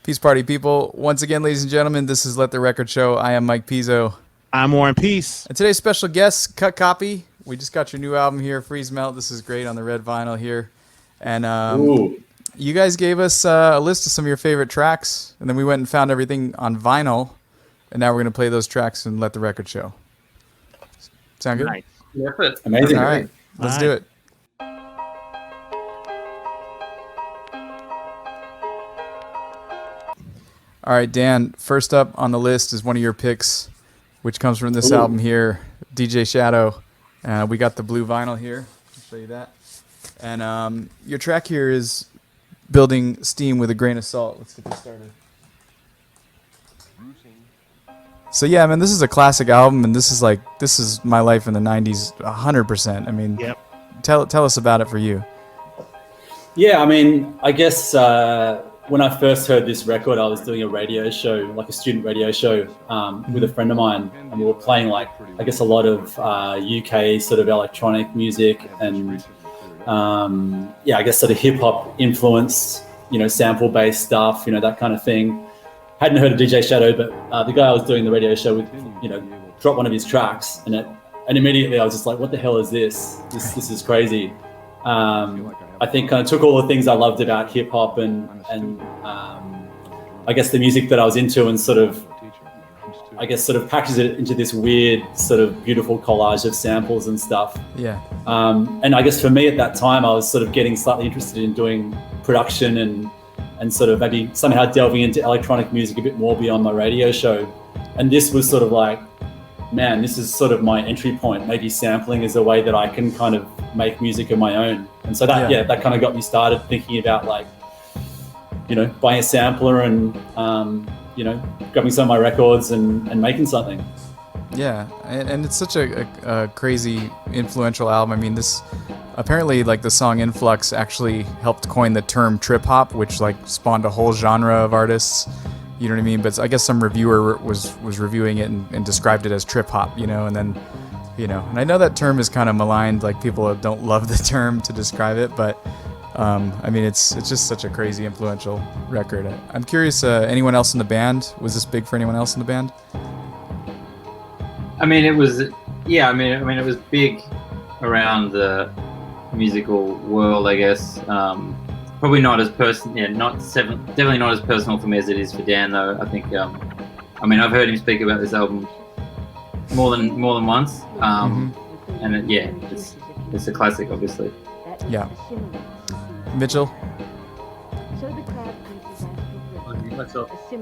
Peace party people. Once again, ladies and gentlemen, this is Let the Record Show. I am Mike Pizzo. I'm Warren Peace. And today's special guest, Cut Copy. We just got your new album here, Freeze Melt. This is great on the red vinyl here. And you guys gave us a list of some of your favorite tracks, and then we went and found everything on vinyl, and now we're going to play those tracks and Let the Record Show. Sound good? Nice. Amazing. All right, let's do it. All right, Dan, first up on the list is one of your picks, which comes from this album here, DJ Shadow. We got the blue vinyl here. I'll show you that. And your track here is Building Steam with a Grain of Salt. Let's get this started. So yeah, man, this is a classic album, and this is my life in the 90s 100%. I mean, Yep. Tell us about it for you. Yeah, I mean, I guess when I first heard this record, I was doing a radio show, like a student radio show with a friend of mine, and we were playing like, I guess, a lot of UK sort of electronic music and I guess sort of hip hop influence, sample based stuff, that kind of thing. Hadn't heard of DJ Shadow, but the guy I was doing the radio show with, dropped one of his tracks, and immediately I was just like, what the hell is this? This is crazy. I think kind of took all the things I loved about hip hop and I guess the music that I was into and sort of packaged it into this weird sort of beautiful collage of samples and stuff. Yeah. And I guess for me at that time, I was sort of getting slightly interested in doing production and sort of maybe somehow delving into electronic music a bit more beyond my radio show. And this was sort of like, man, this is sort of my entry point. Maybe sampling is a way that I can kind of make music of my own. And so that kind of got me started thinking about like, buying a sampler and, grabbing some of my records and making something. Yeah, and it's such a crazy, influential album. I mean, this apparently, like, the song Influx actually helped coin the term trip hop, which like spawned a whole genre of artists. You know what I mean? But I guess some reviewer was reviewing it and described it as trip hop, and then, and I know that term is kind of maligned, like people don't love the term to describe it, but I mean, it's just such a crazy, influential record. I'm curious, anyone else in the band? Was this big for anyone else in the band? I mean, it was, it was big around the musical world, I guess. Probably not as definitely not as personal for me as it is for Dan, though. I think, I've heard him speak about this album more than once, and it's a classic, obviously. Yeah. Mitchell.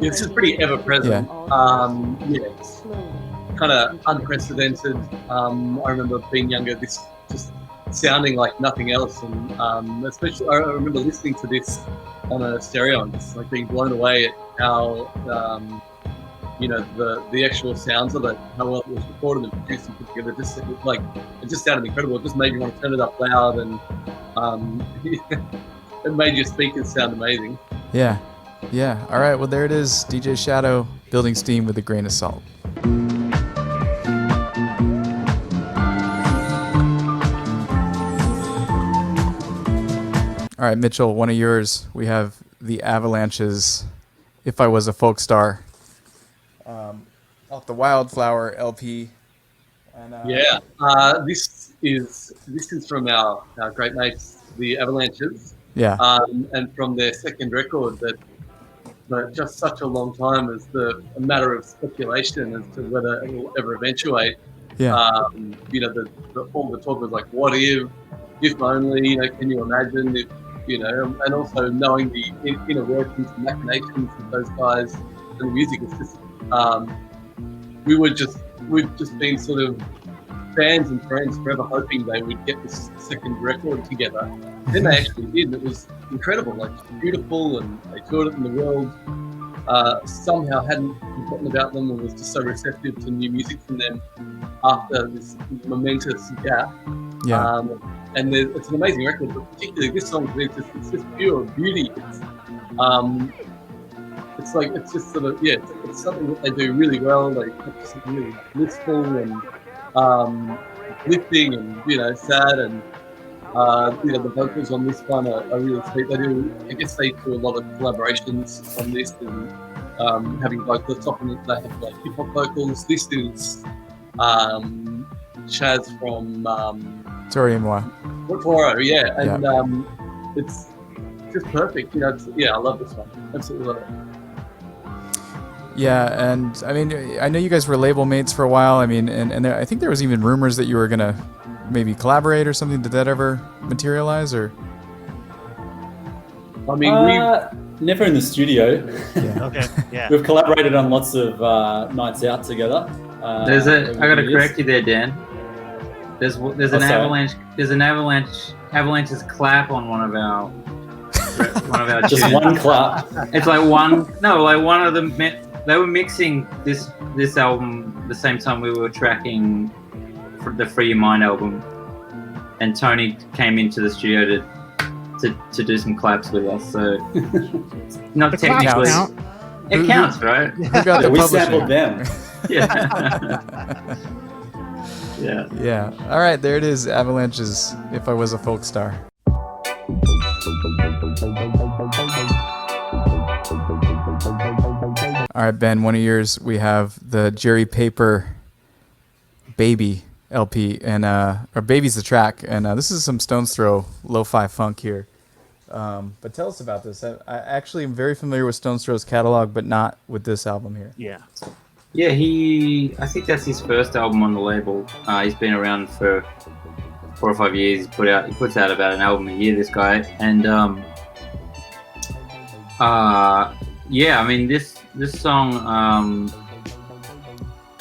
This is pretty ever present. It's kind of unprecedented. I remember being younger, this just sounding like nothing else, and especially I remember listening to this on a stereo and just like being blown away at how the actual sounds of it, how well it was recorded and produced and put together. It just sounded incredible. It just made you want to turn it up loud, and it made your speakers sound amazing. Yeah. All right. Well, there it is. DJ Shadow, Building Steam with a Grain of Salt. All right, Mitchell, one of yours. We have the Avalanches, If I Was a Folk Star, off the Wildflower LP. And, this is from our great mates, the Avalanches. Yeah. And from their second record, that just such a long time as a matter of speculation as to whether it will ever eventuate. Yeah. All the talk was like, what if only, can you imagine if, and also knowing the inner workings and machinations of those guys and the music. It's just, we've just been sort of fans and friends forever, hoping they would get this second record together. Then they actually did, and it was incredible, like beautiful, and they toured it in the world. Somehow hadn't forgotten about them and was just so receptive to new music from them after this momentous gap. Yeah. And it's an amazing record, but particularly this song, it's just pure beauty. It's just sort of, it's something that they do really well. They have something really blissful and lifting and, sad, and The vocals on this one are really sweet. I guess they do a lot of collaborations on this, and having vocalists often they have like hip hop vocals. This is Chaz from Tori and moi. Toro, yeah, and it's just perfect. I love this one. Absolutely love it. Yeah, and I mean, I know you guys were label mates for a while. I mean, and I think there was even rumors that you were gonna maybe collaborate or something. Did that ever materialize, or? I mean, never in the studio. Yeah. Okay. Yeah. We've collaborated on lots of nights out together. I gotta correct you there, Dan. There's an avalanche. There's an Avalanches clap on one of our just tunes. one clap. It's like one of them. They were mixing this album the same time we were tracking the Free Your Mind album, and Tony came into the studio to do some claps with us. So not The technically, claps count. it counts, right? Who got the We publishing? sampled them. Yeah. Yeah. Yeah. All right, there it is. Avalanches. If I Was a Folk Star. All right, Ben. One of yours. We have the Jerry Paper Baby LP, and or Baby's the track, and this is some Stones Throw lo-fi funk here. But tell us about this. I actually am very familiar with Stones Throw's catalog, but not with this album here. Yeah. Yeah, I think that's his first album on the label. He's been around for 4 or 5 years. He puts out about an album a year, this guy. And I mean this song,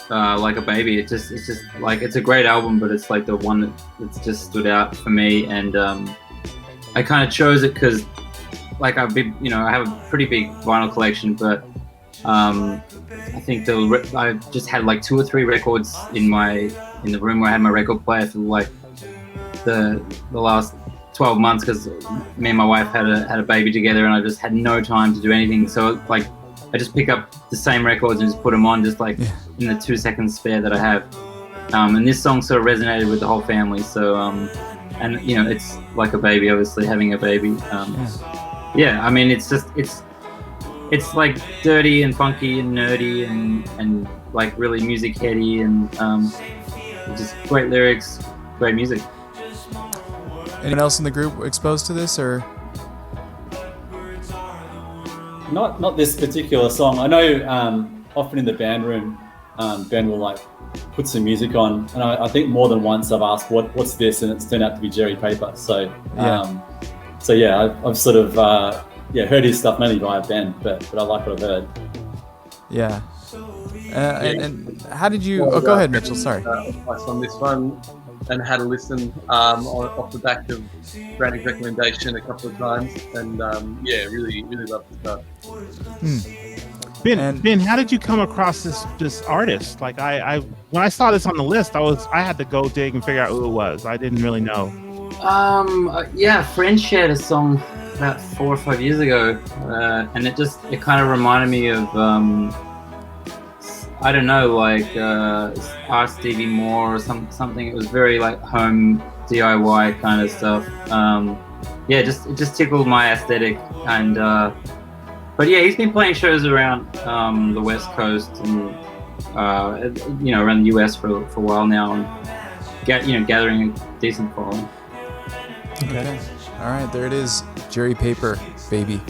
Like a Baby, it's just like, it's a great album, but it's like the one that's just stood out for me. And I kind of chose it because, like, I have a pretty big vinyl collection, but I think I just had like 2 or 3 records in the room where I had my record player for like the last 12 months, because me and my wife had a baby together, and I just had no time to do anything. So like, I just pick up the same records and just put them on, just like in the 2 seconds spare that I have. And this song sort of resonated with the whole family. So and it's like a baby, obviously having a baby. I mean, it's like dirty and funky and nerdy and like really music heady, and just great lyrics, great music. Anyone else in the group exposed to this, or? Not this particular song. I know often in the band room, Ben will like put some music on, and I think more than once I've asked what's this, and it's turned out to be Jerry Paper. So I've sort of heard his stuff mainly via Ben, but I like what I've heard. Yeah. And how did you? Go ahead, Mitchell. Sorry. Advice on this one, and had a listen off the back of Brandon's recommendation a couple of times, and really love the stuff. Ben, how did you come across this artist? Like, I when I saw this on the list, I had to go dig and figure out who it was. I didn't really know. A friend shared a song about 4 or 5 years ago, and it kind of reminded me of I don't know, like Ask Stevie Moore or something. It was very like home DIY kind of stuff. It just tickled my aesthetic, and but yeah, he's been playing shows around the West Coast and around the US for a while now, and gathering a decent following. Okay. All right, there it is. Jerry Paper, Baby.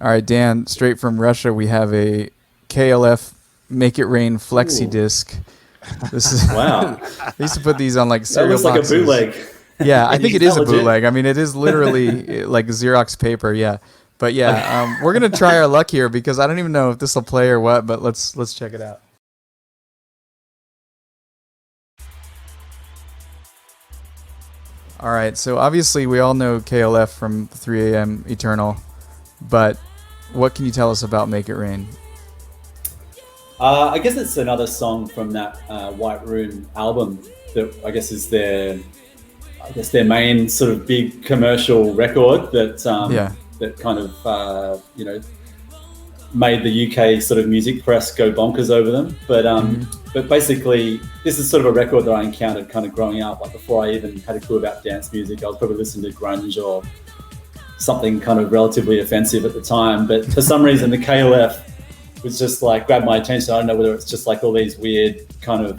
All right, Dan, straight from Russia, we have a KLF Make It Rain flexi disc. This is Wow. They used to put these on like That cereal looks like a boxes. bootleg. Yeah, I think it is a Legit. bootleg. I mean, it is literally like Xerox paper. Yeah, but yeah, we're gonna try our luck here because I don't even know if this will play or what. But let's check it out. All right, so obviously we all know KLF from 3 a.m. Eternal, but what can you tell us about Make It Rain? I guess it's another song from that White Room album that I guess is their main sort of big commercial record that that kind of made the UK sort of music press go bonkers over them. But basically, this is sort of a record that I encountered kind of growing up. Like before I even had a clue about dance music, I was probably listening to grunge or something kind of relatively offensive at the time. But for some reason, the KLF was just like grabbed my attention. I don't know whether it's just like all these weird kind of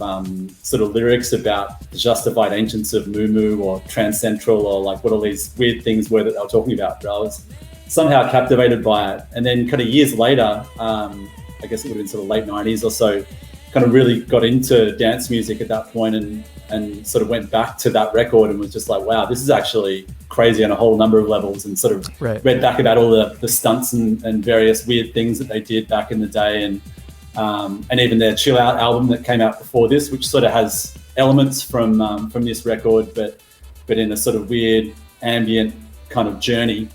sort of lyrics about the justified ancients of Moo or Trans Central, or like what all these weird things were that they were talking about. But I was somehow captivated by it. And then kind of years later, I guess it would have been sort of late 90s or so, kind of really got into dance music at that point and sort of went back to that record and was just like, wow, this is actually crazy on a whole number of levels, and sort of read back about all the stunts and various weird things that they did back in the day, and even their Chill Out album that came out before this, which sort of has elements from this record, but in a sort of weird ambient kind of journey.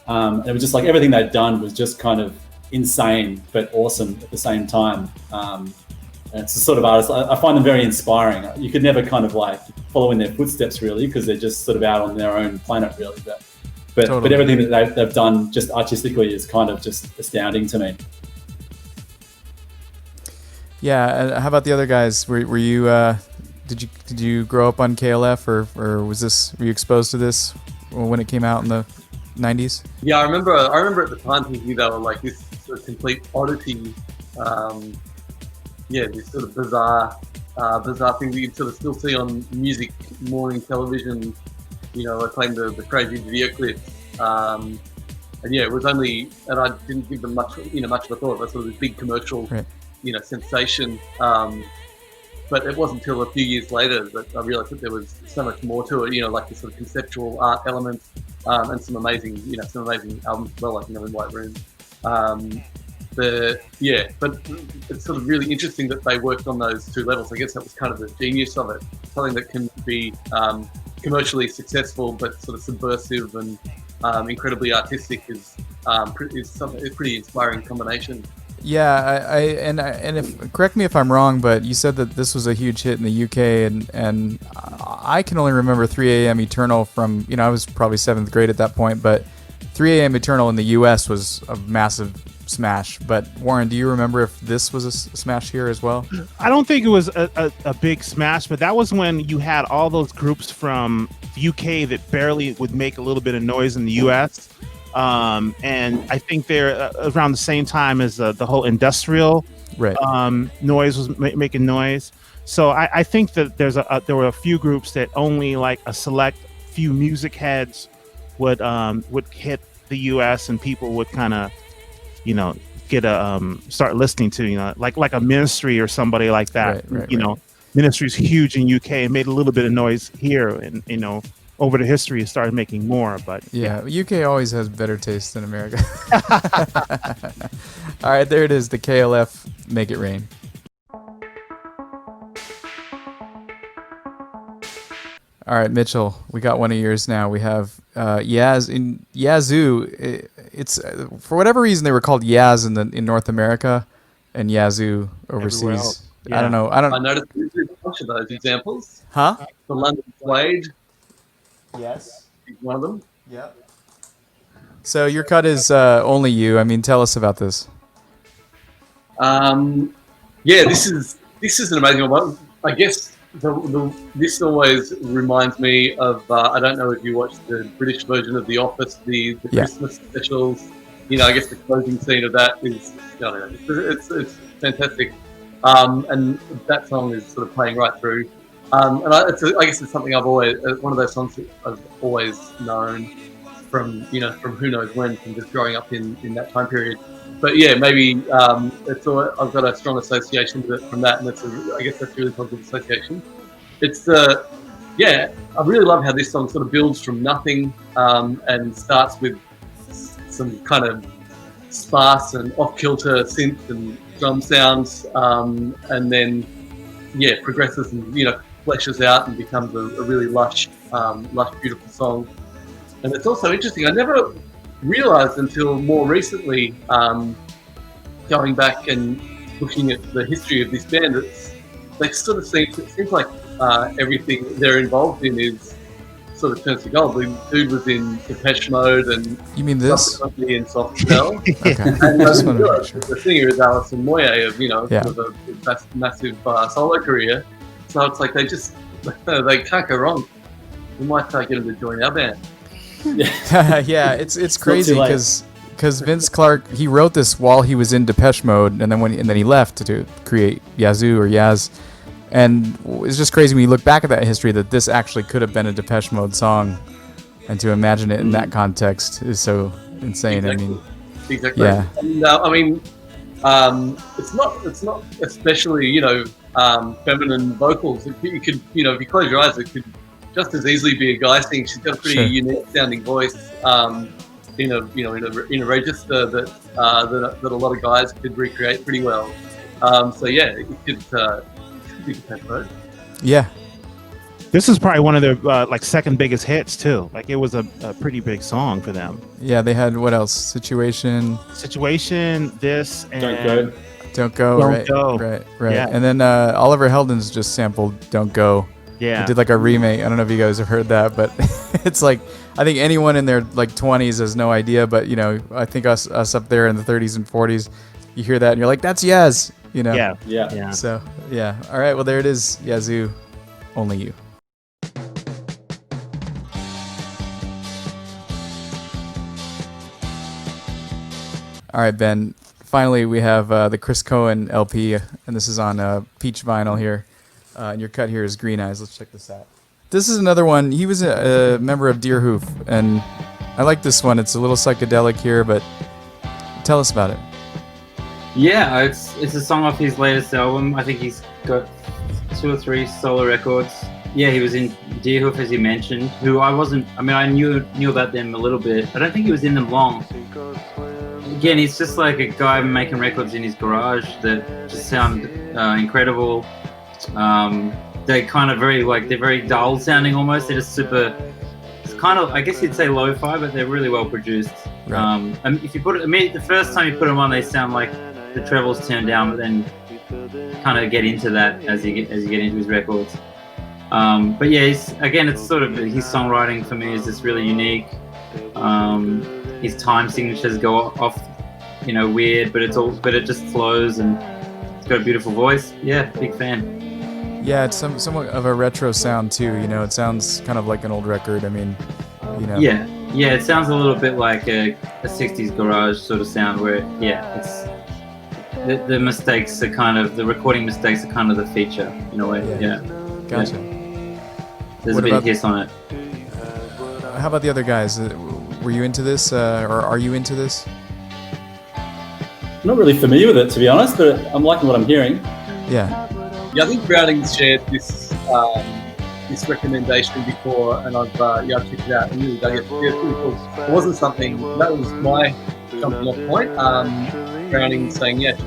And it was just like everything they'd done was just kind of insane but awesome at the same time. And it's the sort of artists, I find them very inspiring. You could never kind of like follow in their footsteps really, because they're just sort of out on their own planet really. But everything that they've done just artistically is kind of just astounding to me. Yeah, how about the other guys? Were you did you grow up on KLF, or were you exposed to this when it came out in the 90s? Yeah, I remember at the time thinking they were like this sort of complete oddity. This sort of bizarre thing that you'd sort of still see on music morning television. I claim the crazy video clips. And it was only, and I didn't give them much of a thought. It was sort of this big commercial, sensation. But it wasn't until a few years later that I realised that there was so much more to it. Like this sort of conceptual art elements, and some amazing albums as well, like In White Room. But it's sort of really interesting that they worked on those two levels. I guess that was kind of the genius of it. Something that can be commercially successful, but sort of subversive and incredibly artistic is a pretty inspiring combination. Yeah, if correct me if I'm wrong, but you said that this was a huge hit in the UK, and I can only remember 3 a.m. Eternal from, I was probably 7th grade at that point, but 3 a.m. Eternal in the US was a massive smash. But Warren, do you remember if this was a smash here as well? I don't think it was a big smash, but that was when you had all those groups from the UK that barely would make a little bit of noise in the US. And I think they're around the same time as the whole industrial noise was making noise. So I think that there were a few groups that only like a select few music heads would hit the US, and people would kind of get start listening to, like a Ministry or somebody like that. Ministry's huge in UK and made a little bit of noise here, and over the history it started making more. But UK always has better taste than America. All right, there it is, the KLF Make It Rain. All right, Mitchell, we got one of yours now. We have Yazoo. It's for whatever reason they were called Yaz in North America and Yazoo overseas. I don't know. I noticed there's a bunch of those examples. Huh? The London Suede. Yes. One of them. Yep. So your cut is Only You. I mean, tell us about this. This is an amazing one. I guess this always reminds me of I don't know if you watched the British version of The Office, the Christmas specials. I guess the closing scene of that is it's fantastic, and that song is sort of playing right through. I guess it's something I've always one of those songs that I've always known from who knows when, from just growing up in that time period. But maybe I've got a strong association with it from that, and I guess that's a really positive association. It's I really love how this song sort of builds from nothing and starts with some kind of sparse and off-kilter synth and drum sounds, and then progresses and fleshes out and becomes a really lush, beautiful song. And it's also interesting. I never realized until more recently, going back and looking at the history of this band, it seems like everything they're involved in is sort of turns to gold. The dude was in Depeche Mode and You mean this? subsequently in Soft Cell. Okay. And Just wanted to make sure. the singer is Alison Moyet of, Yeah. sort of a massive solo career. So it's like they can't go wrong. We might get them to join our band. Yeah, it's crazy too late. because Vince Clarke, he wrote this while he was in Depeche Mode, and then he left to create Yazoo or Yaz, and it's just crazy when you look back at that history that this actually could have been a Depeche Mode song, and to imagine it in that context is so insane. Exactly. I mean, Exactly. yeah. And, it's not especially feminine vocals. You could if you close your eyes, it could just as easily be a guy singing. She's got a pretty Sure. unique sounding voice. In a register that a lot of guys could recreate pretty well. So yeah, it could be Depeche Mode. Yeah. This is probably one of their second biggest hits too. Like it was a pretty big song for them. Yeah, they had what else? Situation, This, and Don't Go. Don't Go, Don't right, Go. right. Yeah. And then Oliver Heldens just sampled Don't Go. Yeah. They did like a remake. I don't know if you guys have heard that, but it's like, I think anyone in their like 20s has no idea, but I think us up there in the 30s and 40s, you hear that and you're like, that's Yaz, Yeah. Yeah. So yeah. All right. Well, there it is. Yazoo, Only You. All right, Ben. Finally, we have the Chris Cohen LP, and this is on peach vinyl here. And your cut here is Green Eyes. Let's check this out. This is another one. He was a member of Deerhoof, and I like this one. It's a little psychedelic here, but tell us about it. Yeah, it's a song off his latest album. I think he's got 2 or 3 solo records. Yeah, he was in Deerhoof, as you mentioned, who I knew about them a little bit. I don't think he was in them long. Again, he's just like a guy making records in his garage that just sound incredible. They're kind of they're very dull sounding almost. They're just super, it's kind of, I guess you'd say lo-fi, but they're really well produced. Right. If you the first time you put them on, they sound like the trebles turned down, but then kind of get into that as you get into his records. But yeah, it's sort of his songwriting for me is just really unique. His time signatures go off, weird, but it just flows and it's got a beautiful voice. Yeah, big fan. Yeah, it's somewhat of a retro sound too. It sounds kind of like an old record. I mean, Yeah, it sounds a little bit like a 60s garage sort of sound where, it's the mistakes are kind of, the recording mistakes are kind of the feature in a way. Yeah. Gotcha. There's What a bit about- of hiss on it. How about the other guys? Were you into this, or are you into this? I'm not really familiar with it, to be honest, but I'm liking what I'm hearing. Yeah. Yeah, I think Browning's shared this recommendation before, and I've checked it out and really dug it. Yeah, it's really cool. It wasn't something that was my jumping off point. Browning saying, check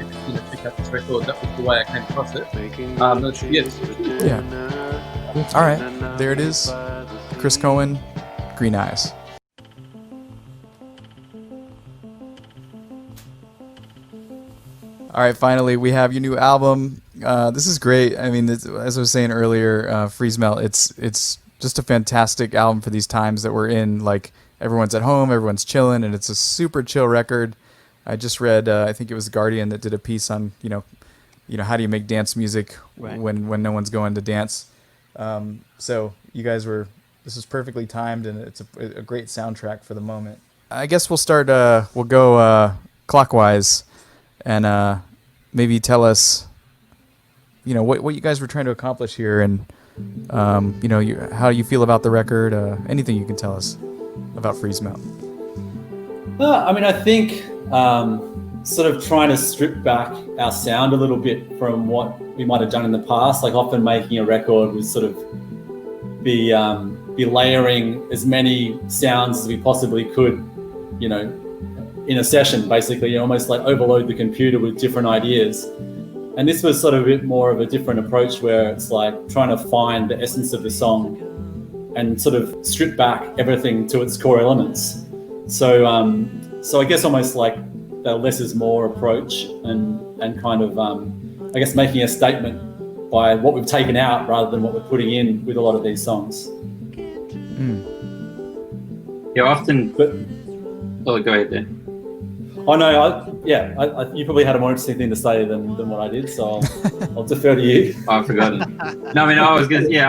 out this record. That was the way I came across it. Yeah. All right. There it is. Chris Cohen, Green Eyes. All right, finally, we have your new album. This is great. I mean, as I was saying earlier, Freeze Melt, it's just a fantastic album for these times that we're in. Like, everyone's at home, everyone's chilling, and it's a super chill record. I just read, I think it was Guardian that did a piece on, how do you make dance music when no one's going to dance. So you guys this is perfectly timed, and it's a great soundtrack for the moment. I guess we'll go clockwise. And maybe tell us, what you guys were trying to accomplish here, and how you feel about the record. Anything you can tell us about Freeze Melt. I think sort of trying to strip back our sound a little bit from what we might have done in the past. Like often making a record was sort of be layering as many sounds as we possibly could, in a session, basically, almost like overload the computer with different ideas. And this was sort of a bit more of a different approach where it's like trying to find the essence of the song and sort of strip back everything to its core elements. So I guess almost like the less is more approach and kind of, I guess, making a statement by what we've taken out rather than what we're putting in with a lot of these songs. Yeah, often. But Oh, go ahead, Dan. oh no, you probably had a more interesting thing to say than what I did, so I'll defer to you. Oh, I've forgotten. No, I mean, I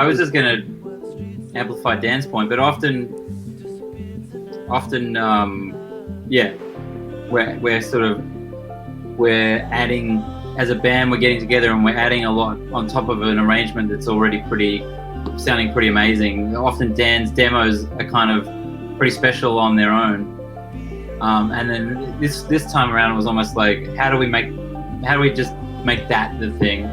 was just gonna amplify Dan's point, but often, we're adding, as a band, we're getting together and we're adding a lot on top of an arrangement that's already sounding pretty amazing. Often Dan's demos are kind of pretty special on their own. And then this time around it was almost like, how do we just make that the thing?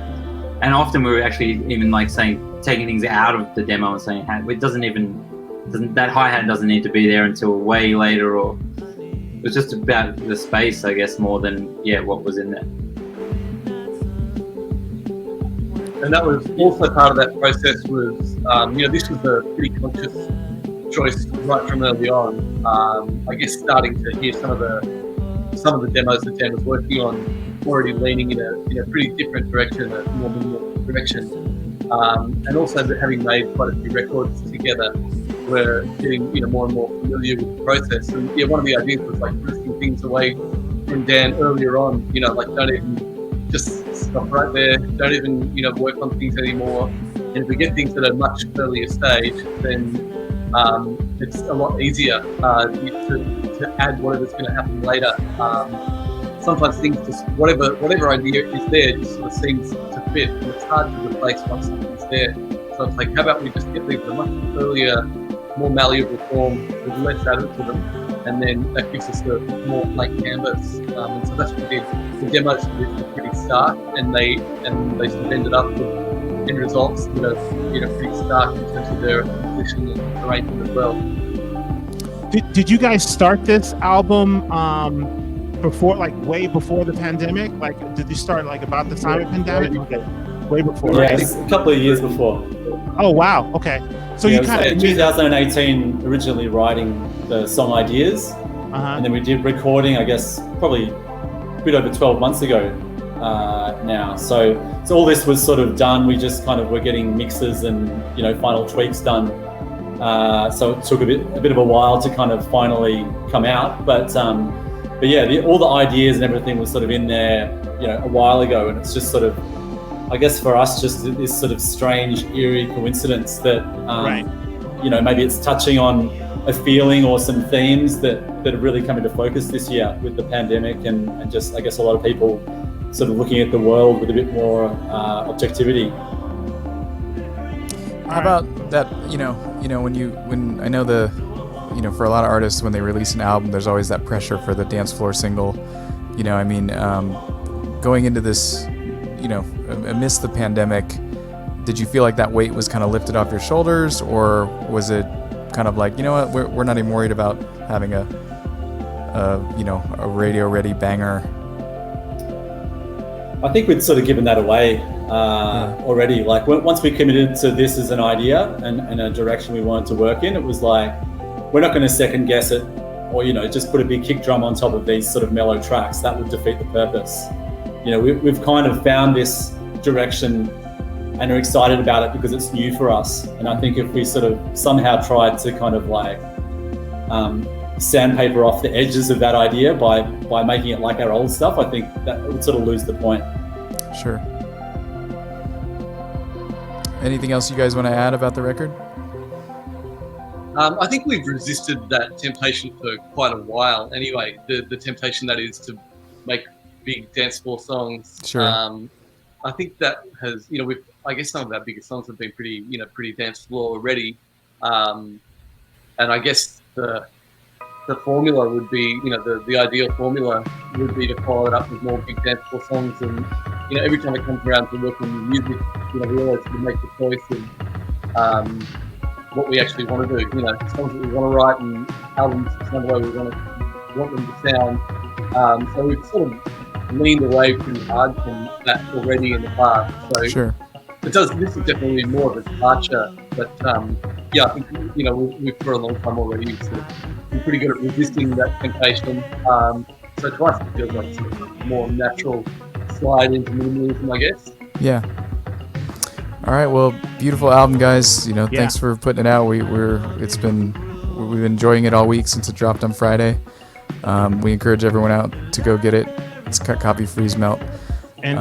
And often we were actually even like taking things out of the demo and saying, it that hi-hat doesn't need to be there until way later, or it was just about the space, I guess, more than what was in there. And that was also part of that process was, this was a pretty conscious choice right from early on. I guess starting to hear some of the demos that Dan was working on, already leaning in a pretty different direction, a more minimal direction, and also having made quite a few records together, we're getting more and more familiar with the process. And one of the ideas was like listing things away from Dan earlier on. Like don't even just stop right there. Don't even work on things anymore. And if we get things at a much earlier stage, then it's a lot easier to add whatever's going to happen later. Sometimes things just whatever idea is there just sort of seems to fit, and it's hard to replace once something's there. So it's like, how about we just get things in a much earlier, more malleable form with less added to them, and then that gives us a more blank canvas. And so that's what we did. The demos were pretty stark, and they sort of ended up with end results that are pretty stark in terms of their composition and arrangement as well. Did you guys start this album before, like way before the pandemic? Like, did you start like about the time of the pandemic? Okay, way before. Yeah, Right? a couple of years before. Oh wow. Okay. So you kind of 2018 originally writing the song ideas, and then we did recording, I guess, probably a bit over 12 months ago now. So all this was sort of done. We just kind of were getting mixes and final tweaks done. So it took a bit of a while to kind of finally come out. But yeah, all the ideas and everything was sort of in there, a while ago, and it's just sort of, I guess for us, just this sort of strange, eerie coincidence that, maybe it's touching on a feeling or some themes that have really come into focus this year with the pandemic, and just, I guess, a lot of people sort of looking at the world with a bit more objectivity. How about that? When I know for a lot of artists, when they release an album, there's always that pressure for the dance floor single. Going into this, amidst the pandemic, did you feel like that weight was kind of lifted off your shoulders, or was it kind of like, we're not even worried about having a radio ready banger? I think we'd sort of given that away already. Like once we committed to this as an idea and a direction we wanted to work in, it was like, we're not going to second guess it, or just put a big kick drum on top of these sort of mellow tracks. That would defeat the purpose. We've kind of found this direction and are excited about it because it's new for us. And I think if we sort of somehow tried to kind of like sandpaper off the edges of that idea by making it like our old stuff, I think that would sort of lose the point. Sure. Anything else you guys want to add about the record? I think we've resisted that temptation for quite a while anyway, the temptation that is to make big dance floor songs. Sure. I think that has, I guess some of our biggest songs have been pretty dance floor already. And I guess the formula would be, the ideal formula would be to follow it up with more big dance floor songs. And, every time it comes around to working on the music, we always sort of make the choice of what we actually want to do, songs that we want to write and albums that sound the way we want them to sound. So we've sort of leaned away pretty hard from that already in the past. So Sure. this is definitely more of a departure. But I think we've for a long time already sort of been pretty good at resisting that temptation. So to us, it feels like sort of a more natural slide into minimalism, I guess. Yeah. All right, well, beautiful album, guys. You know, Yeah. thanks for putting it out. We've been enjoying it all week since it dropped on Friday. We encourage everyone out to go get it. It's Cut Copy Freeze Melt. And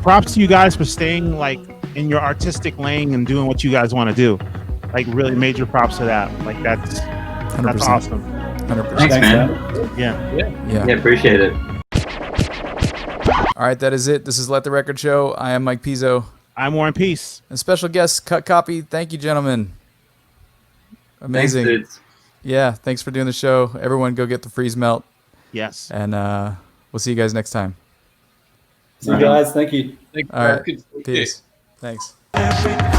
props to you guys for staying like in your artistic lane and doing what you guys want to do. Like really major props to that. Like that's 100%. awesome. 100%. Thanks, man. Yeah. Yeah, appreciate it. All right, that is it. This is Let the Record Show. I am Mike Pizzo. I'm War and Peace. And special guest, Cut Copy. Thank you, gentlemen. Amazing. Thanks, dudes. Yeah, thanks for doing the show. Everyone go get the Freeze Melt. Yes. And we'll see you guys next time. See you guys. Thank you. Thank you. All right. Good to see you. Peace. Thanks. Every